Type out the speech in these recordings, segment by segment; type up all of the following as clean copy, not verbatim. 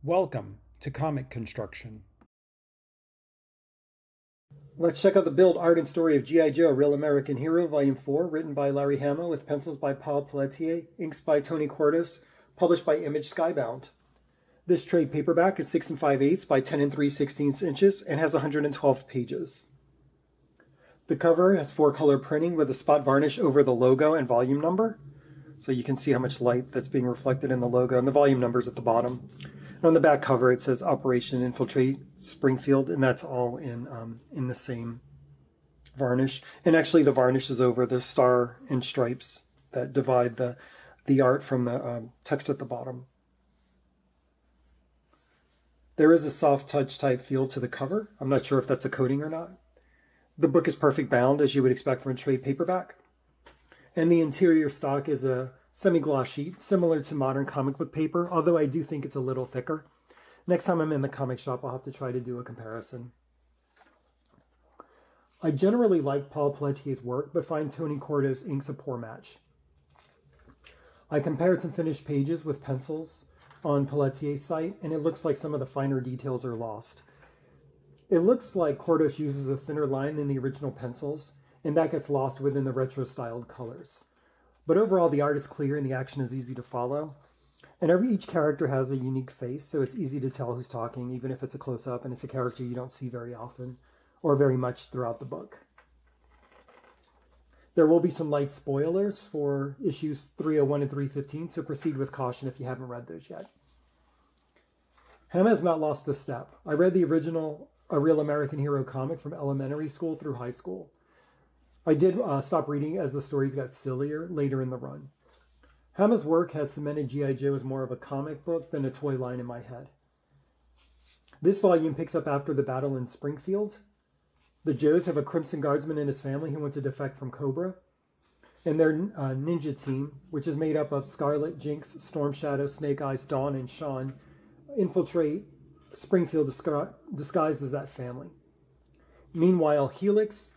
Welcome to Comic Construction. Let's check out the build, art, and story of G.I. Joe, Real American Hero, Volume 4, written by Larry Hama, with pencils by Paul Pelletier, inks by Tony Cordes, published by Image Skybound. This trade paperback is 6 5/8 by 10 3/16 inches and has 112 pages. The cover has 4-color printing with a spot varnish over the logo and volume number, so you can see how much light that's being reflected in the logo, and the volume number's at the bottom. And on the back cover, it says Operation Infiltrate Springfield, and that's all in the same varnish. And actually, the varnish is over the star and stripes that divide the art from the text at the bottom. There is a soft touch type feel to the cover. I'm not sure if that's a coating or not. The book is perfect bound, as you would expect from a trade paperback. And the interior stock is a semi-gloss sheet, similar to modern comic book paper, although I do think it's a little thicker. Next time I'm in the comic shop, I'll have to try to do a comparison. I generally like Paul Pelletier's work, but find Tony Cordes' inks a poor match. I compared some finished pages with pencils on Pelletier's site, and it looks like some of the finer details are lost. It looks like Cordes uses a thinner line than the original pencils, and that gets lost within the retro-styled colors. But overall, the art is clear and the action is easy to follow. And each character has a unique face, so it's easy to tell who's talking, even if it's a close-up and it's a character you don't see very often or very much throughout the book. There will be some light spoilers for issues 301 and 315, so proceed with caution if you haven't read those yet. Hama has not lost a step. I read the original A Real American Hero comic from elementary school through high school. I did stop reading as the stories got sillier later in the run. Hama's work has cemented G.I. Joe as more of a comic book than a toy line in my head. This volume picks up after the battle in Springfield. The Joes have a Crimson Guardsman and his family who went to defect from Cobra. And their ninja team, which is made up of Scarlet, Jinx, Storm Shadow, Snake Eyes, Dawn, and Shawn, infiltrate Springfield disguised as that family. Meanwhile, Helix,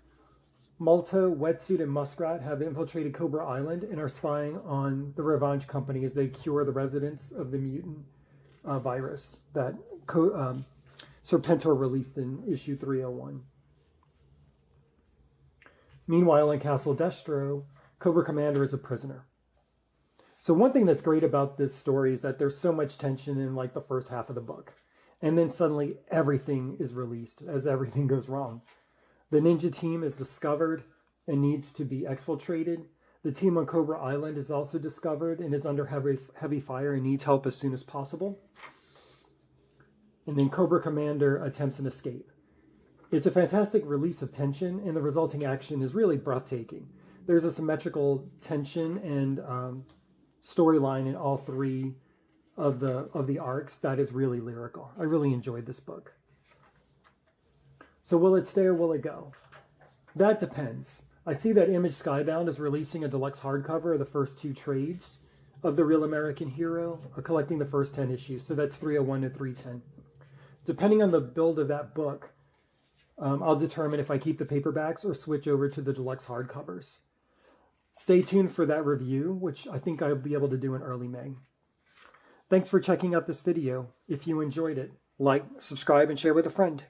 Malto, Wetsuit, and Muskrat have infiltrated Cobra Island and are spying on the Revenge Company as they cure the residents of the mutant virus that Serpentor released in issue 301. Meanwhile, in Castle Destro, Cobra Commander is a prisoner. So one thing that's great about this story is that there's so much tension in like the first half of the book. And then suddenly everything is released as everything goes wrong. The ninja team is discovered and needs to be exfiltrated. The team on Cobra Island is also discovered and is under heavy fire and needs help as soon as possible. And then Cobra Commander attempts an escape. It's a fantastic release of tension, and the resulting action is really breathtaking. There's a symmetrical tension and storyline in all three of the arcs that is really lyrical. I really enjoyed this book. So will it stay or will it go? That depends. I see that Image Skybound is releasing a deluxe hardcover of the first 2 trades of The Real American Hero, collecting the first 10 issues. So that's 301 to 310. Depending on the build of that book, I'll determine if I keep the paperbacks or switch over to the deluxe hardcovers. Stay tuned for that review, which I think I'll be able to do in early May. Thanks for checking out this video. If you enjoyed it, like, subscribe, and share with a friend.